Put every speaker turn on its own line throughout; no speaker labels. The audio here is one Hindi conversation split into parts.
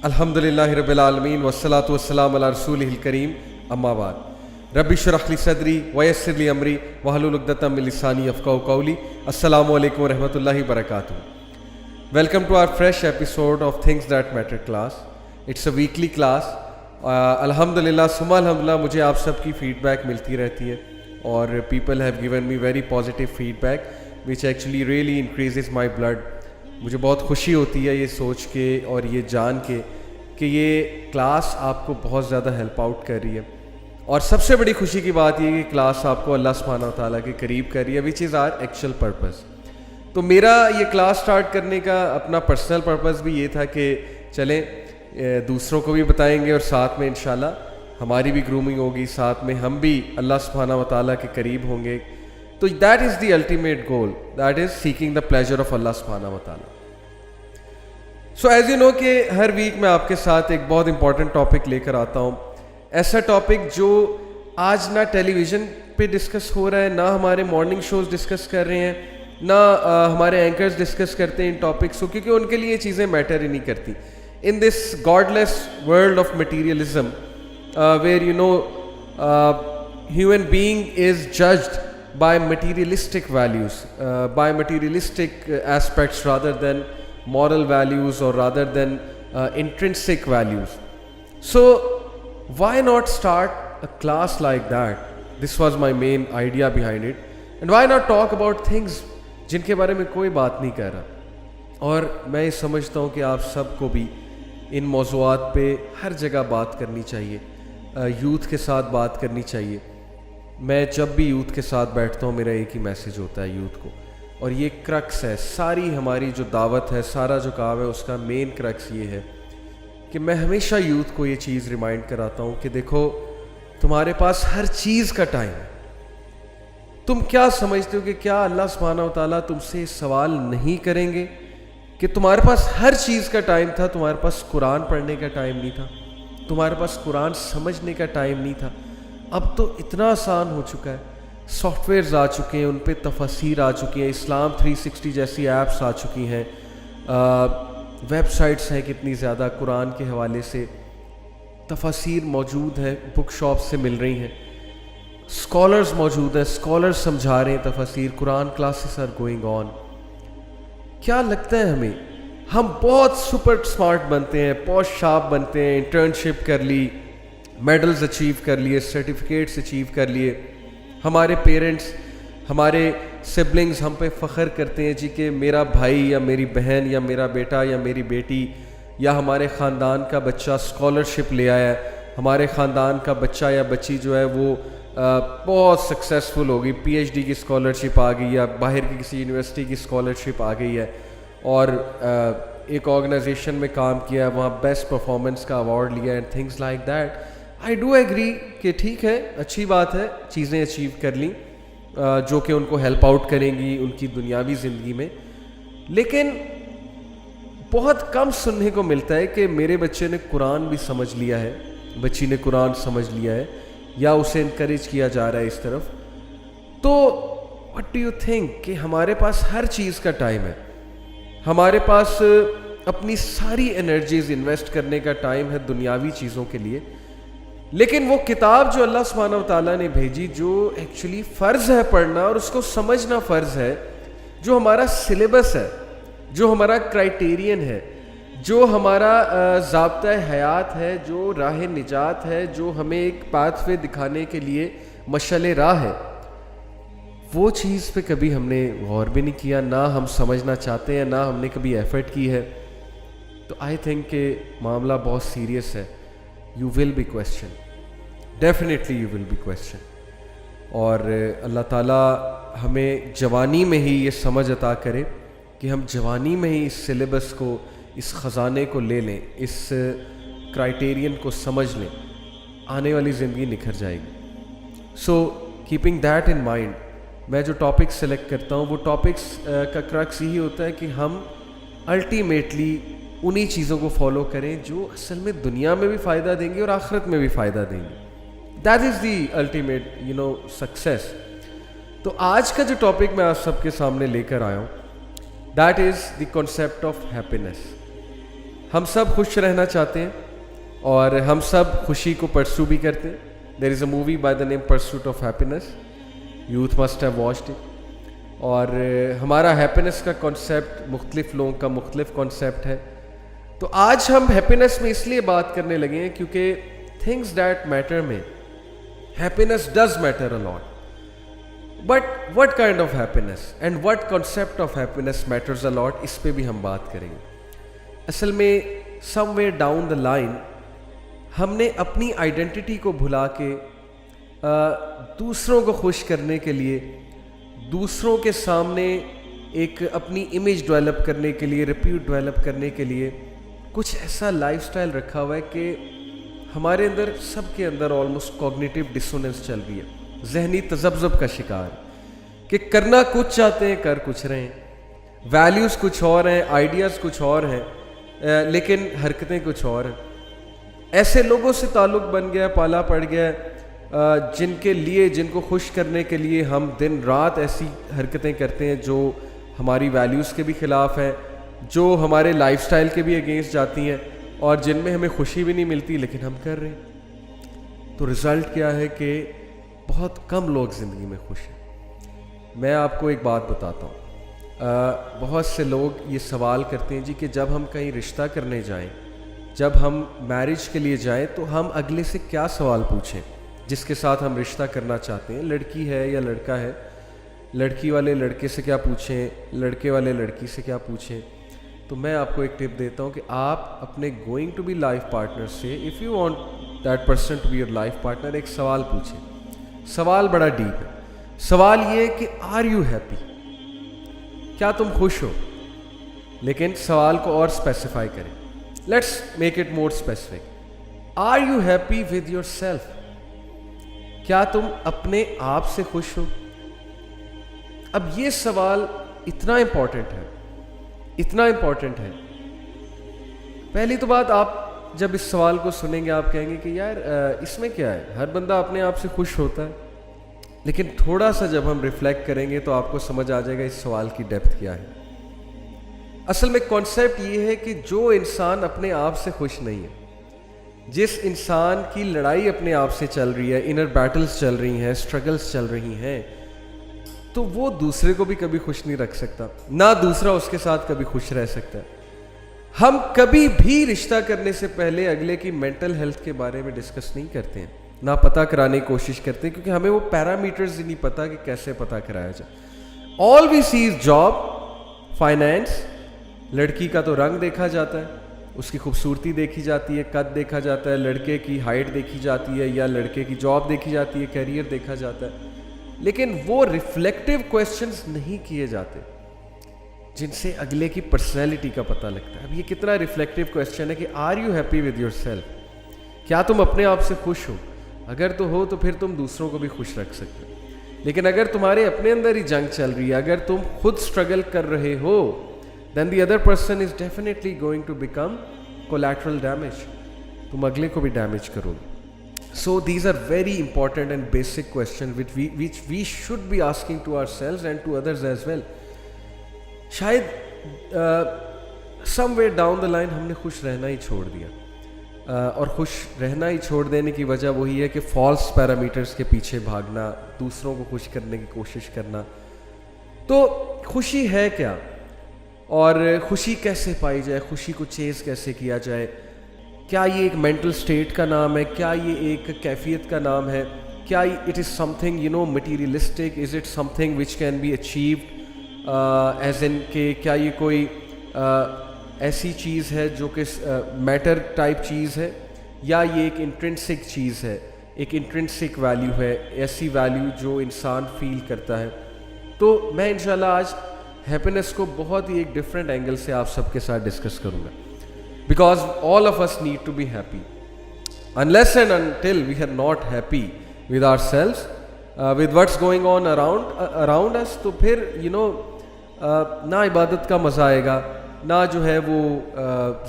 अल्हम्दुलिल्लाहि रब्बिल आलमीन वस्सलातु वस्सलामु अला रसूलिहिल करीम अम्मा बाद रब्बि इश्रह ली सदरी वयस्सिर ली अमरी वहलुल उक़दतम मिन लिसानी यफ़क़हू क़ौली। अस्सलामु अलैकुम व रहमतुल्लाहि व बरकातुहू। Welcome to our fresh episode of things that matter class. It's a weekly class. अल्हम्दुलिल्लाह सुम्मा अल्हम्दुलिल्लाह मुझे आप सबकी फ़ीडबैक मिलती रहती है और people have given me very positive feedback which actually really increases my blood. मुझे बहुत खुशी होती है ये सोच के और ये जान के कि ये क्लास आपको बहुत ज़्यादा हेल्प आउट कर रही है। और सबसे बड़ी खुशी की बात ये है कि क्लास आपको अल्लाह सुब्हानहू व तआला के करीब कर रही है, which is our actual purpose. तो मेरा ये क्लास स्टार्ट करने का अपना पर्सनल पर्पस भी ये था कि चलें दूसरों को भी बताएंगे और साथ में इंशाल्लाह हमारी भी ग्रूमिंग होगी, साथ में हम भी अल्लाह सुब्हानहू व तआला के करीब होंगे। तो that is the ultimate goal, that is seeking the pleasure of Allah सुब्हानहू व तआला। सो एज यू नो कि हर वीक मैं आपके साथ एक बहुत इंपॉर्टेंट टॉपिक लेकर आता हूँ। ऐसा टॉपिक जो आज ना टेलीविज़न पे डिस्कस हो रहा है, ना हमारे मॉर्निंग शोज़ डिस्कस कर रहे हैं, ना हमारे एंकर्स डिस्कस करते हैं इन टॉपिक्स को, क्योंकि उनके लिए चीज़ें मैटर ही नहीं करती। In this godless world of materialism where you know human being is judged by materialistic values, by materialistic aspects rather than moral values or rather than intrinsic values. So why not start a class like that? This was my main idea behind it. And why not talk about things जिनके बारे में कोई बात नहीं कर रहा। और मैं समझता हूँ कि आप सबको भी इन मौज़ूआत पे हर जगह बात करनी चाहिए, यूथ के साथ बात करनी चाहिए। मैं जब भी यूथ के साथ बैठता हूँ मेरा एक ही मैसेज होता है यूथ को, और ये क्रक्स है सारी हमारी जो दावत है, सारा जो काम है, उसका मेन क्रक्स ये है कि मैं हमेशा यूथ को ये चीज़ रिमाइंड कराता हूँ कि देखो तुम्हारे पास हर चीज़ का टाइम है। तुम क्या समझते हो कि क्या अल्लाह सुब्हानहू व तआला तुमसे सवाल नहीं करेंगे कि तुम्हारे पास हर चीज़ का टाइम था, तुम्हारे पास कुरान पढ़ने का टाइम नहीं था, तुम्हारे पास कुरान समझने का टाइम नहीं था। अब तो इतना आसान हो चुका है, सॉफ्टवेयर्स आ चुके हैं, उन पे तफसीर आ चुकी हैं, इस्लाम 360 जैसी ऐप्स आ चुकी हैं, वेबसाइट्स हैं कितनी ज़्यादा, कुरान के हवाले से तफसीर मौजूद हैं, बुक शॉप से मिल रही हैं, स्कॉलर्स मौजूद हैं, स्कॉलर्स समझा रहे हैं तफसीर, Quran classes are going on. क्या लगता है हमें हम बहुत सुपर स्मार्ट बनते हैं, पॉश शार्प बनते हैं, इंटर्नशिप कर ली, मेडल्स अचीव कर लिए, सर्टिफिकेट्स अचीव कर लिए, हमारे पेरेंट्स, हमारे सिबलिंग्स हम पे फ़ख्र करते हैं जी कि मेरा भाई या मेरी बहन या मेरा बेटा या मेरी बेटी या हमारे ख़ानदान का बच्चा स्कॉलरशिप ले आया है, हमारे ख़ानदान का बच्चा या बच्ची जो है वो बहुत सक्सेसफुल होगी, PhD की स्कॉलरशिप आ गई या बाहर की किसी यूनिवर्सिटी की स्कॉलरशिप आ गई है और एक ऑर्गेनाइजेशन में काम किया है, वहाँ बेस्ट परफॉर्मेंस का अवार्ड लिया and things like that. I do agree कि ठीक है, अच्छी बात है, चीज़ें अचीव कर ली जो कि उनको हेल्प आउट करेंगी उनकी दुनियावी ज़िंदगी में। लेकिन बहुत कम सुनने को मिलता है कि मेरे बच्चे ने कुरान भी समझ लिया है, बच्ची ने कुरान समझ लिया है, या उसे इनकरेज किया जा रहा है इस तरफ। तो व्हाट डू यू थिंक कि हमारे पास हर चीज़ का टाइम है, हमारे पास अपनी सारी एनर्जीज इन्वेस्ट करने का टाइम है दुनियावी चीज़ों के लिए। लेकिन वो किताब जो अल्लाह सुब्हानहू व तआला ने भेजी, जो एक्चुअली फ़र्ज़ है पढ़ना और उसको समझना फ़र्ज़ है, जो हमारा सिलेबस है, जो हमारा क्राइटेरियन है, जो हमारा ज़ाब्ता हयात है, जो राह निजात है, जो हमें एक पाथवे दिखाने के लिए मशअल राह है, वो चीज़ पे कभी हमने गौर भी नहीं किया, ना हम समझना चाहते हैं, ना हमने कभी एफ़र्ट की है। तो आई थिंक कि मामला बहुत सीरियस है। You will be question, definitely you will be question. और अल्लाह ताला हमें जवानी में ही ये समझ अता करे कि हम जवानी में ही इस सिलेबस को, इस ख़जाने को ले लें, इस क्राइटेरियन को समझ लें, आने वाली ज़िंदगी निखर जाएगी। So keeping that in mind, मैं जो टॉपिक सेलेक्ट करता हूँ वो टॉपिक्स का क्रक्स यही होता है कि हम अल्टीमेटली उन्हीं चीज़ों को फॉलो करें जो असल में दुनिया में भी फ़ायदा देंगे और आखिरत में भी फ़ायदा देंगे। That is the ultimate success. तो आज का जो टॉपिक मैं आप सबके सामने लेकर आया हूँ, that is the concept of happiness. हम सब खुश रहना चाहते हैं और हम सब खुशी को परसू भी करते हैं. There is a movie by the name pursuit of happiness. Youth must have watched it. और हमारा हैप्पीनेस का कॉन्सेप्ट मुख्तलिफ लोगों का मुख्तलिफ कॉन्सेप्ट है. तो आज हम हैप्पीनेस में इसलिए बात करने लगे हैं क्योंकि थिंग्स दैट मैटर में happiness does matter a lot. But what kind of happiness and what concept of happiness matters a lot, इस पे भी हम बात करेंगे. असल में समवेयर डाउन द लाइन हमने अपनी आइडेंटिटी को भुला के दूसरों को खुश करने के लिए, दूसरों के सामने एक अपनी इमेज डेवलप करने के लिए, रिप्यूट डेवलप करने के लिए कुछ ऐसा लाइफस्टाइल रखा हुआ है कि हमारे अंदर, सबके अंदर ऑलमोस्ट कॉग्निटिव डिसोनेंस चल रही है. जहनी तजब्जुब का शिकार कि करना कुछ चाहते हैं, कर कुछ रहे हैं, वैल्यूज़ कुछ और हैं, आइडियाज़ कुछ और हैं, लेकिन हरकतें कुछ और हैं. ऐसे लोगों से ताल्लुक़ बन गया, पाला पड़ गया, जिनके लिए, जिनको खुश करने के लिए हम दिन रात ऐसी हरकतें करते हैं जो हमारी वैल्यूज़ के भी ख़िलाफ़ हैं, जो हमारे लाइफस्टाइल के भी अगेंस्ट जाती हैं और जिनमें हमें खुशी भी नहीं मिलती, लेकिन हम कर रहे हैं. तो रिज़ल्ट क्या है कि बहुत कम लोग ज़िंदगी में खुश हैं. मैं आपको एक बात बताता हूँ. बहुत से लोग ये सवाल करते हैं जी कि जब हम कहीं रिश्ता करने जाएं, जब हम मैरिज के लिए जाएं, तो हम अगले से क्या सवाल पूछें जिसके साथ हम रिश्ता करना चाहते हैं. लड़की है या लड़का है, लड़की वाले लड़के से क्या पूछें, लड़के वाले लड़की से क्या पूछें. तो मैं आपको एक टिप देता हूँ कि आप अपने going to be life partner से, if you want that person to be your life partner, एक सवाल पूछें. सवाल बड़ा डीप है. सवाल ये कि आर यू हैप्पी, क्या तुम खुश हो. लेकिन सवाल को और स्पेसिफाई करें. Let's make it more specific. Are you happy with yourself, क्या तुम अपने आप से खुश हो. अब ये सवाल इतना इंपॉर्टेंट है, इतना इंपॉर्टेंट है. पहली तो बात, आप जब इस सवाल को सुनेंगे आप कहेंगे कि यार इसमें क्या है, हर बंदा अपने आप से खुश होता है. लेकिन थोड़ा सा जब हम रिफ्लेक्ट करेंगे तो आपको समझ आ जाएगा इस सवाल की डेप्थ क्या है. असल में कॉन्सेप्ट ये है कि जो इंसान अपने आप से खुश नहीं है, जिस इंसान की लड़ाई अपने आप से चल रही है, इनर बैटल्स चल रही हैं, स्ट्रगल्स चल रही हैं, तो वो दूसरे को भी कभी खुश नहीं रख सकता, ना दूसरा उसके साथ कभी खुश रह सकता है. हम कभी भी रिश्ता करने से पहले अगले की मेंटल हेल्थ के बारे में डिस्कस नहीं करते हैं, ना पता कराने की कोशिश करते हैं, क्योंकि हमें वो पैरामीटर्स ही नहीं पता कि कैसे पता कराया जाए. All we see is job, finance. लड़की का तो रंग देखा जाता है, उसकी खूबसूरती देखी जाती है, कद देखा जाता है, लड़के की हाइट देखी जाती है, या लड़के की जॉब देखी जाती है, कैरियर देखा जाता है. लेकिन वो रिफ्लेक्टिव क्वेश्चंस नहीं किए जाते जिनसे अगले की पर्सनैलिटी का पता लगता है. अब ये कितना रिफ्लेक्टिव क्वेश्चन है कि are you happy with yourself, क्या तुम अपने आप से खुश हो. अगर तो हो तो फिर तुम दूसरों को भी खुश रख सकते हो. लेकिन अगर तुम्हारे अपने अंदर ही जंग चल रही है, अगर तुम खुद स्ट्रगल कर रहे हो, then the other person is definitely going to become collateral damage. तुम अगले को भी डैमेज करोगे. So these are very important and basic questions which we should be asking to ourselves and to others as well. शायद somewhere down the line हमने खुश रहना ही छोड़ दिया, और खुश रहना ही छोड़ देने की वजह वही है कि फॉल्स पैरामीटर्स के पीछे भागना, दूसरों को खुश करने की कोशिश करना. तो खुशी है क्या, और खुशी कैसे पाई जाए, खुशी को चेज़ कैसे किया जाए. क्या ये एक मेंटल स्टेट का नाम है, क्या ये एक कैफियत का नाम है, क्या it is something materialistic, is it something which can be achieved as in के, क्या ये कोई ऐसी चीज़ है जो कि मैटर टाइप चीज़ है, या ये एक इंट्रिंसिक चीज़ है, एक इंट्रिंसिक वैल्यू है, ऐसी वैल्यू जो इंसान फील करता है. तो मैं इंशाल्लाह आज हैप्पीनेस को बहुत ही एक डिफरेंट एंगल से आप सबके साथ डिस्कस करूँगा. Because all of us need to be happy. Unless and until we are not happy with ourselves, with what's going on around us, तो फिर ना इबादत का मज़ा आएगा, ना जो है वो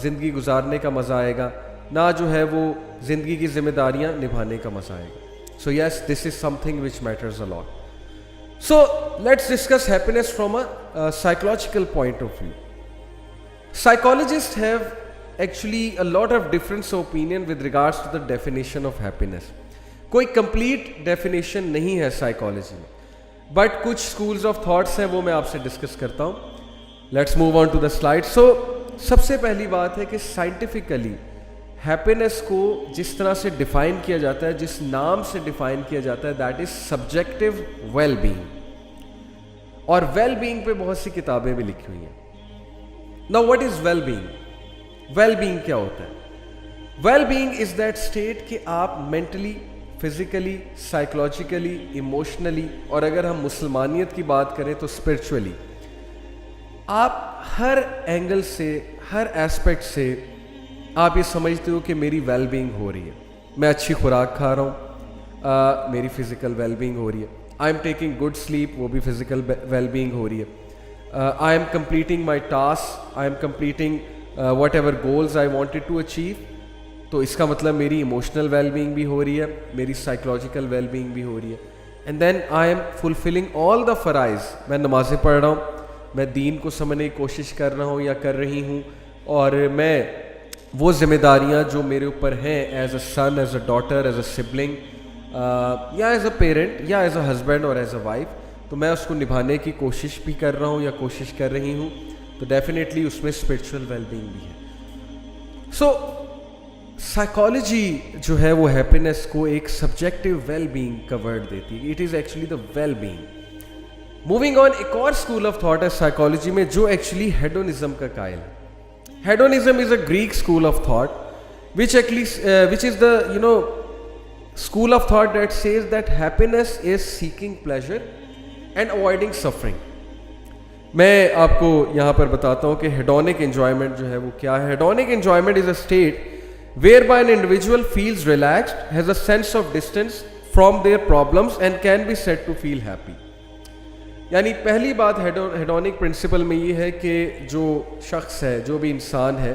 ज़िंदगी गुजारने का मज़ा आएगा, ना जो है वो ज़िंदगी की जिम्मेदारियाँ निभाने का मज़ा आएगा. So yes, this is something which matters a lot. So let's discuss happiness from a psychological point of view. Psychologists have actually a lot of difference opinion with regards to the definition of happiness. कोई कंप्लीट डेफिनेशन नहीं है साइकोलॉजी में, बट कुछ स्कूल्स ऑफ थॉट्स हैं, वो मैं आपसे डिस्कस करता हूँ। Let's move on to the slide. So सबसे पहली बात है कि साइंटिफिकली हैप्पीनेस को जिस तरह से डिफाइन किया जाता है, जिस नाम से डिफाइन किया जाता है, that is subjective well being. और वेल बीइंग पे बहुत सी किताबें भी लिखी हुई हैं। Now what is well being? Well being क्या होता है? Well being is that state कि आप मेंटली, फिजिकली, साइकोलॉजिकली, इमोशनली, और अगर हम मुसलमानियत की बात करें तो स्पिरिचुअली, आप हर एंगल से, हर एस्पेक्ट से आप ये समझते हो कि मेरी वेल बीइंग हो रही है। मैं अच्छी खुराक खा रहा हूँ, मेरी फिजिकल वेल बीइंग हो रही है। I am taking good sleep, वो भी फिजिकल वेल बीइंग हो रही है। I am completing my task, I am completing whatever goals I wanted to achieve, तो इसका मतलब मेरी इमोशनल वेल बीइंग भी हो रही है, मेरी साइकोलॉजिकल वेल बीइंग भी हो रही है। And then I am fulfilling all the फराइज। मैं नमाज़ें पढ़ रहा हूँ, मैं दीन को समझने की कोशिश कर रहा हूँ या कर रही हूँ, और मैं वो जिम्मेदारियाँ जो मेरे ऊपर हैं as a son, as a daughter, as a sibling, या एज अ पेरेंट, या एज अ हस्बैंड और एज अ वाइफ, तो मैं उसको निभाने की कोशिश भी कर रहा हूँ या कोशिश कर रही हूँ, तो डेफिनेटली उसमें स्पिरिचुअल वेल बीइंग भी है। सो साइकोलॉजी जो है वो हैप्पीनेस को एक सब्जेक्टिव वेल बीइंग का वर्ड देती है। It is actually the well being. Moving on, एक और स्कूल ऑफ थॉट है साइकोलॉजी में जो एक्चुअली हेडोनिज्म का कायल है। Hedonism is a Greek school of thought, which is the school of thought that says that happiness is seeking pleasure and avoiding suffering. मैं आपको यहाँ पर बताता हूँ कि hedonic enjoyment जो है वो क्या है। Hedonic enjoyment is a state whereby an individual feels relaxed, has a sense of distance from their problems and can be said to feel happy. यानी पहली बात हेडोनिक प्रिंसिपल में ये है कि जो शख्स है, जो भी इंसान है,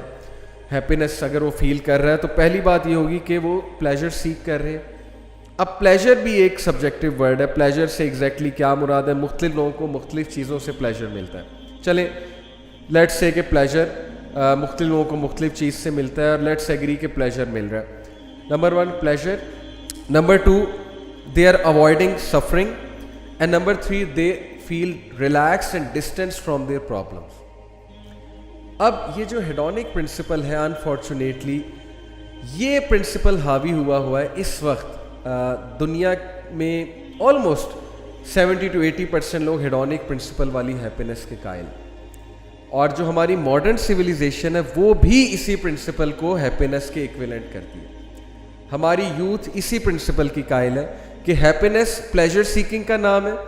हैप्पीनेस अगर वो फील कर रहा है तो पहली बात ये होगी कि वो प्लेजर सीख कर रहे हैं। अब प्लेजर भी एक सब्जेक्टिव वर्ड है। प्लेजर से एग्जैक्टली क्या मुराद है? मुख्तलिफ लोगों को मुख्तलिफ चीज़ों से प्लेजर मिलता है। चलें, लेट्स से कि प्लेजर मुख्तलिफ लोगों को मुख्तलिफ चीज़ से मिलता है, और लेट्स एग्री कि प्लेजर मिल रहा है। Number 1 pleasure, number 2 they are avoiding suffering, and number 3 they feel relax and distance from their problems. अब ये जो हेडोनिक प्रिंसिपल है, अनफॉर्चुनेटली ये प्रिंसिपल हावी हुआ है इस वक्त दुनिया में। ऑलमोस्ट 70 to 80% लोग हेडोनिक प्रिंसिपल वाली हैप्पीनेस के कायल, और जो हमारी मॉडर्न सिविलाइजेशन है वो भी इसी प्रिंसिपल को हैप्पीनेस के इक्विवेलेंट करती है। हमारी यूथ इसी प्रिंसिपल की कायल है कि हैप्पीनेस प्लेजर सीकिंग का नाम है,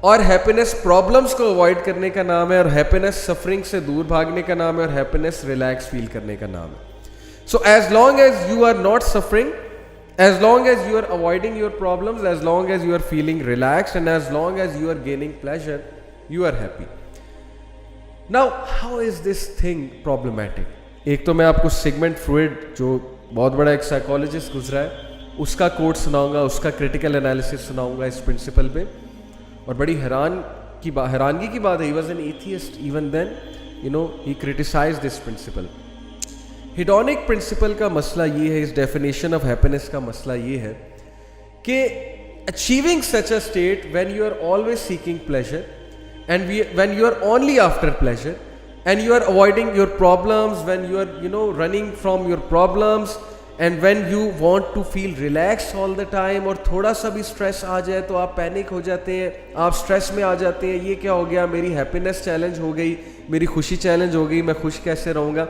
और हैप्पीनेस प्रॉब्लम्स को अवॉइड करने का नाम है, और हैप्पीनेस सफरिंग से दूर भागने का नाम है, और हैप्पीनेस रिलैक्स फील करने का नाम है। So as long as you are not suffering, as long as you are avoiding your problems, as long as you are feeling relaxed, and as long as you are gaining pleasure, you are happy. Now how is this thing problematic? एक तो मैं आपको सिगमंड फ्रॉइड, जो बहुत बड़ा एक साइकोलॉजिस्ट गुजरा है, उसका कोट सुनाऊंगा, उसका क्रिटिकल एनालिसिस सुनाऊंगा इस प्रिंसिपल पे, और बड़ी हैरानगी की बात है, he was an atheist even then, he criticised this principle. Hedonic principle का मसला ये है, इस डेफिनेशन ऑफ हैप्पीनेस का मसला ये है कि achieving such a state when you are always seeking pleasure, and when you are only after pleasure, and you are avoiding your problems, when you are running from your problems, and when you want to feel relax all the time, और थोड़ा सा भी स्ट्रेस आ जाए तो आप पैनिक हो जाते हैं, आप स्ट्रेस में आ जाते हैं, ये क्या हो गया, मेरी हैप्पीनेस चैलेंज हो गई, मेरी खुशी चैलेंज हो गई, मैं खुश कैसे रहूँगा।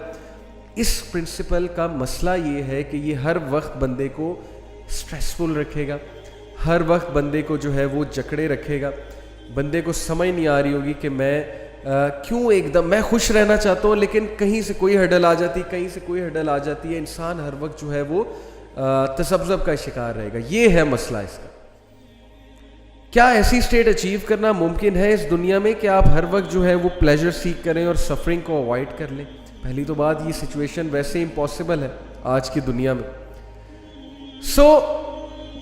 इस प्रिंसिपल का मसला ये है कि ये हर वक्त बंदे को स्ट्रेसफुल रखेगा, हर वक्त बंदे को जो है वो जकड़े रखेगा। बंदे को समझ नहीं आ रही होगी कि मैं क्यों एकदम मैं खुश रहना चाहता हूँ, लेकिन कहीं से कोई हडल आ जाती, कहीं से कोई हडल आ जाती है। इंसान हर वक्त जो है वो तसब्ज़ुब का शिकार रहेगा। ये है मसला इसका। क्या ऐसी स्टेट अचीव करना मुमकिन है इस दुनिया में कि आप हर वक्त जो है वो प्लेजर सीख करें और सफरिंग को अवॉइड कर लें? पहली तो बात, ये सिचुएशन वैसे इम्पॉसिबल है आज की दुनिया में। So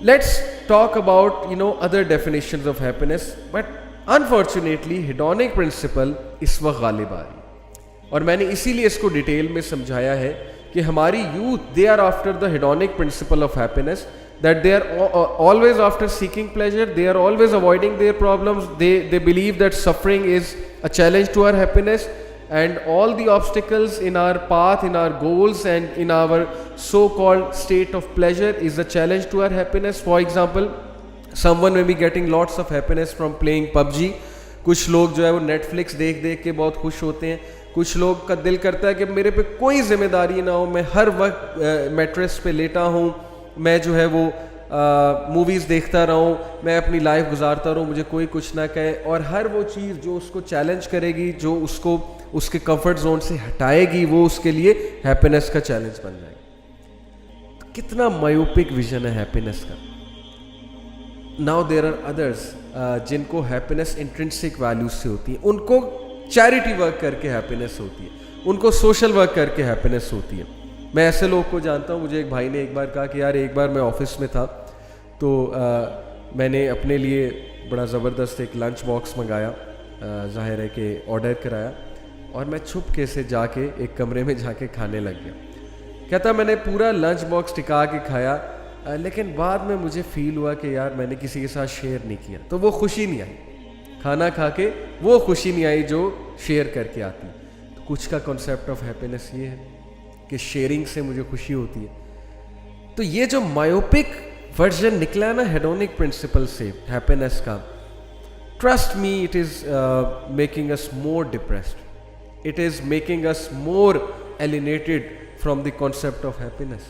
let's talk about other definitions of happiness, but unfortunately hedonic principle इस वक्त गालिब आ रही है, और मैंने इसीलिए इसको डिटेल में समझाया है कि हमारी youth they are after the hedonic principle of happiness, that they are always after seeking pleasure, they are always avoiding their problems, they believe that suffering is a challenge to our happiness, and all the obstacles in our path, in our goals and in our so called state of pleasure is a challenge to our happiness. For example, someone may be getting lots of happiness from playing PUBG. कुछ लोग जो है वो Netflix देख देख के बहुत खुश होते हैं, कुछ लोग का दिल करता है कि मेरे पे कोई जिम्मेदारी ना हो, मैं हर वक्त मैट्रेस पे लेटा हूँ, मैं जो है वो मूवीज़ देखता रहूँ, मैं अपनी लाइफ गुजारता रहूँ, मुझे कोई कुछ ना कहे, और हर वो चीज़ जो उसको चैलेंज करेगी, जो उसको उसके कंफर्ट जोन से हटाएगी, वो उसके लिए हैप्पीनेस का चैलेंज बन जाएगी। तो कितना मायोपिक विजन है हैप्पीनेस का। नाउ देयर आर अदर्स जिनको हैप्पीनेस इंट्रिंसिक वैल्यूज से होती है, उनको चैरिटी वर्क करके हैप्पीनेस होती है, उनको सोशल वर्क करके हैप्पीनेस होती है। मैं ऐसे लोग को जानता हूँ, मुझे एक भाई ने एक बार कहा कि यार एक बार मैं ऑफिस में था तो मैंने अपने लिए बड़ा ज़बरदस्त एक लंच बॉक्स मंगाया, ज़ाहिर है कि ऑर्डर कराया, और मैं छुपके से जाके एक कमरे में जाके खाने लग गया। कहता मैंने पूरा लंच बॉक्स टिका के खाया, लेकिन बाद में मुझे फ़ील हुआ कि यार मैंने किसी के साथ शेयर नहीं किया, तो वो खुशी नहीं आई, खाना खा के वो खुशी नहीं आई जो शेयर करके आती। तो कुछ का कॉन्सेप्ट ऑफ हैप्पीनेस ये है कि शेयरिंग से मुझे खुशी होती है। तो ये जो मायोपिक वर्जन निकला है ना हेडोनिक प्रिंसिपल से हैप्पीनेस का, trust me it is making us more depressed, it is making us more alienated from the concept of happiness.